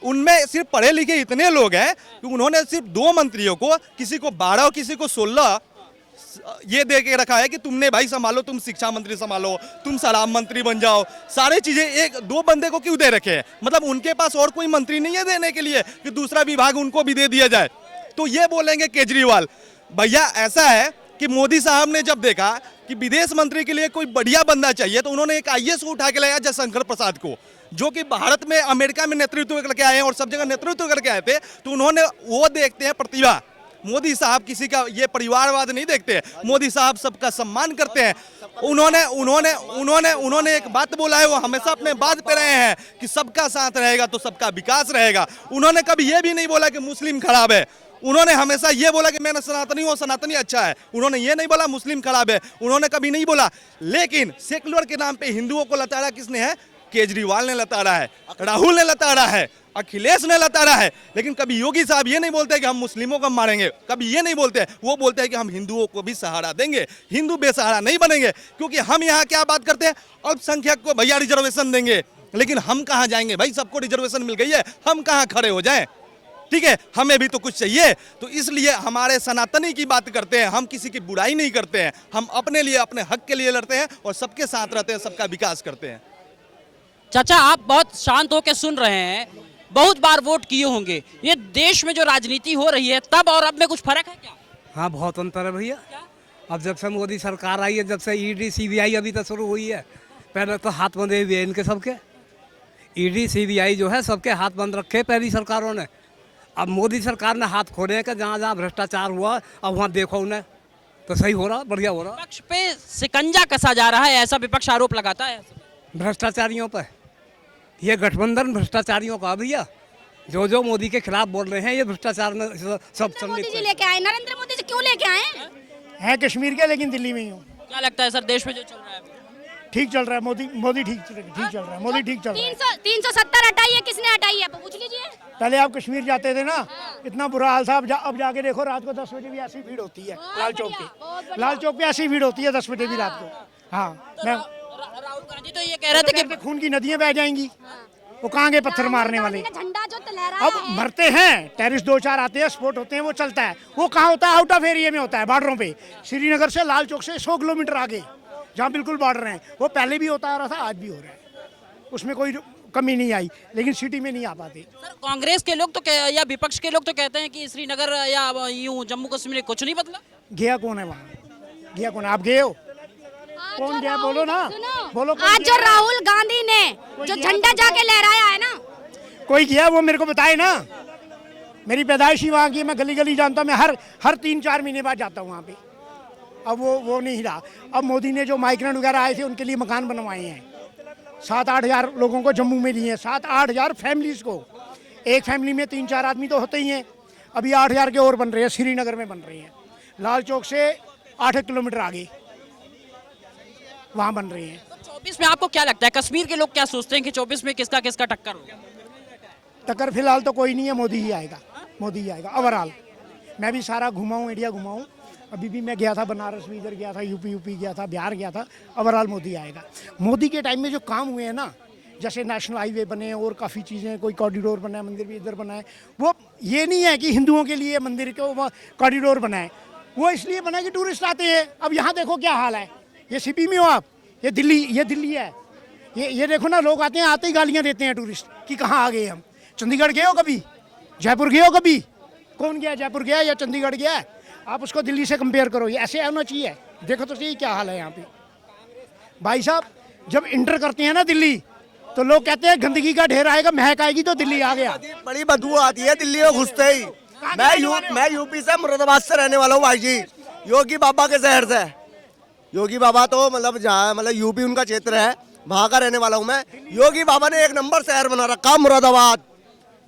उनमें सिर्फ पढ़े लिखे इतने लोग हैं कि उन्होंने सिर्फ 2 मंत्रियों को, किसी को 12 और किसी को 16 ये दे के रखा है कि तुमने भाई संभालो, तुम शिक्षा मंत्री संभालो, तुम शराब मंत्री बन जाओ। सारे चीजें एक 2 बंदे को क्यों दे रखे हैं? मतलब उनके पास और कोई मंत्री नहीं है देने के लिए कि दूसरा विभाग उनको भी दे दिया जाए। तो ये बोलेंगे केजरीवाल। भैया ऐसा है कि मोदी साहब ने जब देखा कि विदेश मंत्री के लिए कोई बढ़िया बंदा चाहिए तो उन्होंने एक आईएएस को उठा के लाया, जयशंकर प्रसाद को, जो कि भारत में, अमेरिका में नेतृत्व करके आए हैं और सब जगह नेतृत्व करके आए थे। तो उन्होंने, वो देखते हैं प्रतिभा। मोदी साहब किसी का ये परिवारवाद नहीं देखते, मोदी साहब सबका सम्मान करते हैं। उन्होंने एक बात बोला है, वो हमेशा अपने बात पे रहे हैं कि सबका साथ रहेगा तो सबका विकास रहेगा। उन्होंने कभी ये भी नहीं बोला कि मुस्लिम खराब है। उन्होंने हमेशा ये बोला कि मैं सनातनी हूँ, सनातनी अच्छा है। उन्होंने ये नहीं बोला मुस्लिम खराब है, उन्होंने कभी नहीं बोला। लेकिन सेकुलर के नाम पे हिंदुओं को लताड़ा किसने है? केजरीवाल ने लताड़ा है, राहुल ने लताड़ा है, अखिलेश ने लताड़ा है। लेकिन कभी योगी साहब ये नहीं बोलते कि हम मुस्लिमों को मारेंगे, कभी ये नहीं बोलते। वो बोलते हैं कि हम हिंदुओं को भी सहारा देंगे, हिंदू बेसहारा नहीं बनेंगे। क्योंकि हम यहाँ क्या बात करते हैं, अल्पसंख्यक को भैया रिजर्वेशन देंगे, लेकिन हम कहाँ जाएंगे भाई? सबको रिजर्वेशन मिल गई है, हम कहाँ खड़े हो जाएं? ठीक है, हमें भी तो कुछ चाहिए। तो इसलिए हमारे सनातनी की बात करते हैं, हम किसी की बुराई नहीं करते हैं, हम अपने लिए, अपने हक के लिए लड़ते हैं और सबके साथ रहते हैं, सबका विकास करते हैं। चाचा, आप बहुत शांत होकर सुन रहे हैं, बहुत बार वोट किए होंगे। ये देश में जो राजनीति हो रही है तब और अब में कुछ फर्क है क्या? हाँ, बहुत अंतर है भैया। अब जब से मोदी सरकार आई है, जब से ईडी सीबीआई अभी तक शुरू हुई है, पहले तो हाथ बंधे हुए इनके सबके। ईडी सीबीआई जो है सबके हाथ बंद रखे पहली सरकारों ने। अब मोदी सरकार ने हाथ खोले कि जहाँ जहाँ भ्रष्टाचार हुआ अब वहाँ देखो उन्हें, तो सही हो रहा, बढ़िया हो रहा। विपक्ष पे शिकंजा कसा जा रहा है, ऐसा विपक्ष आरोप लगाता है भ्रष्टाचारियों पर। ये गठबंधन भ्रष्टाचारियों का भैया, जो मोदी के खिलाफ बोल रहे हैं ये भ्रष्टाचार में सब मोदी जी लेके आए, नरेंद्र मोदी जी क्यों लेके आए? है कश्मीर के, लेकिन दिल्ली में ही हूँ। क्या लगता है सर, देश में जो चल रहा है ठीक चल रहा है? मोदी ठीक चल रहा है, मोदी ठीक चल रहा है। 370 हटाई है, किसने हटाई है पूछ लीजिए। पहले आप कश्मीर जाते थे ना, इतना बुरा हाल था। अब जाके देखो, रात को 10 बजे भी ऐसी भीड़ होती है लाल चौक पे। लाल चौक पे ऐसी भीड़ होती है 10 बजे भी रात को। हाँ, राहुल गांधी तो ये कह रहे थे कि खून की नदियां बह जाएंगी। वो कहाँ गए पत्थर मारने वाले? झंडा जो लहरा अब मरते हैं, टेररिस्ट 2-4 आते हैं, स्पोर्ट होते हैं, वो चलता है। वो कहाँ होता है? आउट ऑफ एरिया में होता है, बॉर्डरों पे। श्रीनगर से लाल चौक से 100 किलोमीटर आगे, जहाँ बिल्कुल बॉर्डर हैं। वो पहले भी होता आ रहा था, आज भी हो रहा है, उसमें कोई कमी नहीं आई। लेकिन सिटी में नहीं आ पाते। सर, कांग्रेस के लोग तो या विपक्ष के लोग तो कहते हैं कि श्रीनगर या यूं जम्मू कश्मीर में कुछ नहीं बदला। गया कौन है वहाँ? गया कौन है? आप गए हो? कौन गया? बोलो ना, बोलो। आज जो राहुल गांधी ने जो झंडा जाके लहराया है ना, कोई गया वो मेरे को बताए ना। मेरी पैदाइश ही वहाँ की, मैं गली गली जानता हूँ। मैं हर 3-4 महीने बाद जाता हूँ वहाँ पे। अब वो नहीं रहा। अब मोदी ने जो माइग्रेंट वगैरह आए थे उनके लिए मकान बनवाए हैं। 7-8 हज़ार लोगों को जम्मू में दिए हैं, 7-8 हज़ार फैमिलीज़ को। एक फैमिली में 3-4 आदमी तो होते ही हैं। अभी 8 हज़ार के और बन रहे हैं, श्रीनगर में बन रहे हैं। लाल चौक से 8 किलोमीटर आगे वहाँ बन रही हैं। 24 में आपको क्या लगता है, कश्मीर के लोग क्या सोचते हैं कि 24 में किसका किसका टक्कर होगा? टक्कर फिलहाल तो कोई नहीं है, मोदी ही आएगा, मोदी ही आएगा ओवरऑल। मैं भी सारा घुमाऊँ, इंडिया घुमाऊँ। अभी भी मैं गया था बनारस भी, इधर गया था, यूपी गया था, बिहार गया था। ओवरऑल मोदी आएगा। मोदी के टाइम में जो काम हुए हैं ना, जैसे नेशनल हाईवे बने और काफ़ी चीज़ें, कोई कॉरिडोर बना है, मंदिर भी इधर बना है। वो ये नहीं है कि हिंदुओं के लिए मंदिर को कॉरिडोर बना है, वो इसलिए बना है कि टूरिस्ट आते हैं। अब यहाँ देखो क्या हाल है। ये सीपी में हो आप, ये दिल्ली है। ये देखो ना, लोग आते हैं, आते ही गालियाँ देते हैं टूरिस्ट कि कहाँ आ गए हम। चंडीगढ़ गए हो कभी? जयपुर गए हो कभी? कौन गया? जयपुर गया या चंडीगढ़ गया है? आप उसको दिल्ली से कंपेयर करो, ये ऐसे होना चाहिए। देखो तो सही क्या हाल है यहाँ पे। भाई साहब, जब इंटर करते हैं ना दिल्ली, तो लोग कहते हैं गंदगी का ढेर आएगा, महक आएगी, तो दिल्ली आ गया। बड़ी बदबू आती है दिल्ली में घुसते ही। मैं यूपी से, मुरादाबाद से रहने वाला हूँ भाई जी, योगी बाबा के शहर से। योगी बाबा तो मतलब यूपी उनका क्षेत्र है, वहाँ का रहने वाला हूँ मैं। योगी बाबा ने 1 नंबर शहर बना रखा मुरादाबाद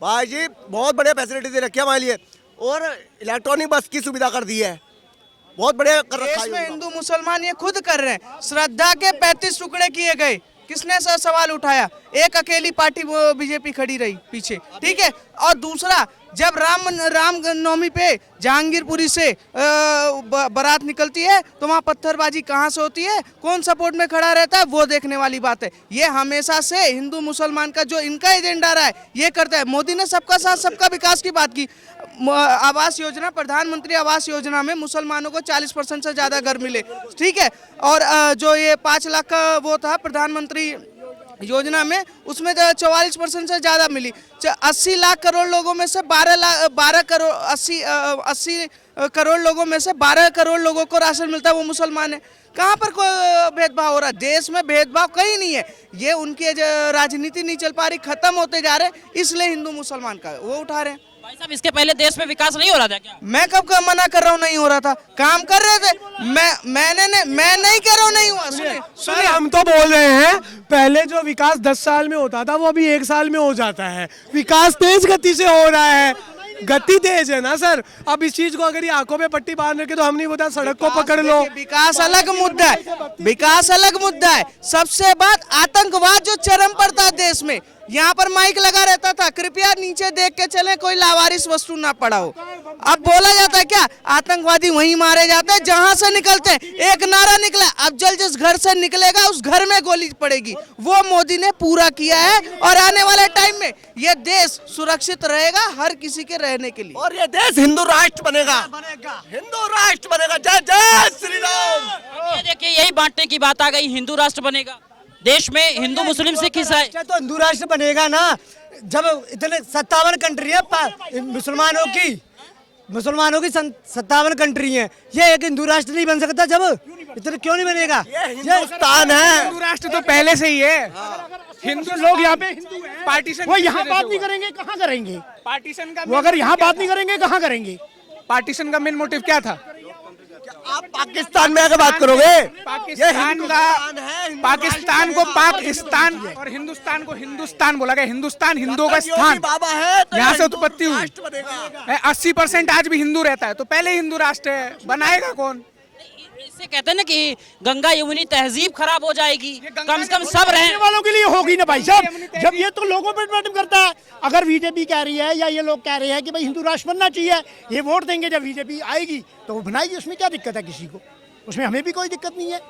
भाई जी, बहुत बढ़िया फैसिलिटी दे रखी है हमारे लिए। और इलेक्ट्रॉनिक बस की सुविधा कर दी है, बहुत बढ़िया कर रखा है। देश में हिंदू मुसलमान ये खुद कर रहे हैं। श्रद्धा के 35 टुकड़े किए गए, किसने सवाल उठाया? एक अकेली पार्टी बीजेपी खड़ी रही पीछे, ठीक है। और दूसरा, जब राम नवमी पे जहांगीरपुरी से बारात निकलती है तो वहाँ पत्थरबाजी कहाँ से होती है, कौन सपोर्ट में खड़ा रहता है, वो देखने वाली बात है। ये हमेशा से हिंदू मुसलमान का जो इनका एजेंडा रहा है ये करता है। मोदी ने सबका साथ सबका विकास की बात की। आवास योजना, प्रधानमंत्री आवास योजना में मुसलमानों को 40% से ज़्यादा घर मिले, ठीक है। और जो ये 5 लाख का वो था प्रधानमंत्री योजना में, उसमें 44% से ज़्यादा मिली। 80 लाख करोड़ लोगों में से 80 करोड़ लोगों में से 12 करोड़ लोगों को राशन मिलता है, वो मुसलमान है। कहाँ पर कोई भेदभाव हो रहा है? देश में भेदभाव कहीं नहीं है। ये उनकी राजनीति नहीं चल पा रही, खत्म होते जा रहे, इसलिए हिंदू मुसलमान का वो उठा रहे हैं। भाई साहब, इसके पहले देश में विकास नहीं हो रहा था क्या? मैं कब का मना कर रहा हूँ नहीं हो रहा था, काम कर रहे थे। मैं नहीं कह रहा हूँ नहीं हुआ। सुनिए, हम तो बोल रहे हैं पहले जो विकास 10 साल में होता था वो अभी 1 साल में हो जाता है। विकास तेज गति से हो रहा है, गति तेज है ना सर। अब इस चीज को अगर ये आंखों में पट्टी बांध रखे तो हम नहीं बता, सड़क को पकड़ लो। विकास अलग मुद्दा है, विकास अलग मुद्दा है। सबसे बात आतंकवाद जो चरम पर था देश में, यहाँ पर माइक लगा रहता था, कृपया नीचे देख के चलें कोई लावारिस वस्तु ना पड़ा हो। अब बोला जाता है क्या, आतंकवादी वहीं मारे जाते हैं जहां से निकलते हैं। एक नारा निकला, अब जल जिस घर से निकलेगा उस घर में गोली पड़ेगी, वो मोदी ने पूरा किया है। और आने वाले टाइम में ये देश सुरक्षित रहेगा हर किसी के रहने के लिए, और ये देश हिंदू राष्ट्र बनेगा, हिंदू राष्ट्र बनेगा। जय जय श्री राम। ये देखिए, यही बांटने की बात आ गई, हिंदू राष्ट्र बनेगा। देश में हिंदू मुस्लिम सिख ईसाई तो हिंदू राष्ट्र बनेगा ना, जब इतने 57 कंट्री है मुसलमानों की 57 कंट्री है। ये एक हिंदू राष्ट्र नहीं बन सकता, जब इतने क्यों नहीं बनेगा? ये हिंदुस्तान है, हिंदू राष्ट्र तो पहले से ही है। हिंदू लोग यहाँ पे हिंदू हैं, पार्टीशन वो यहाँ बात नहीं करेंगे, कहाँ करेंगे? पार्टीशन का वो अगर यहाँ बात नहीं करेंगे कहाँ करेंगे? पार्टीशन का मेन मोटिव क्या था? आप पाकिस्तान में आके बात करोगे? पाकिस्तान को पाकिस्तान और हिंदुस्तान को हिंदुस्तान बोला गया। हिंदुस्तान हिंदुओं का स्थान, बाबा है तो यहाँ से उत्पत्ति हुई। राष्ट्र बनेगा। 80% आज भी हिंदू रहता है, तो पहले हिंदू राष्ट्र है, बनाएगा कौन? इससे कहते हैं ना कि गंगा यमुनी तहजीब खराब हो जाएगी, कम से कम सब रहने वालों के लिए होगी ना भाई साहब। जब ये तो लोगों पर डिपेंड करता है। अगर बीजेपी कह रही है या ये लोग कह रहे हैं कि भाई हिंदू राष्ट्र बनना चाहिए, ये वोट देंगे, जब बीजेपी आएगी तो वो बनाएगी, उसमें क्या दिक्कत है किसी को? उसमें हमें भी कोई दिक्कत नहीं है।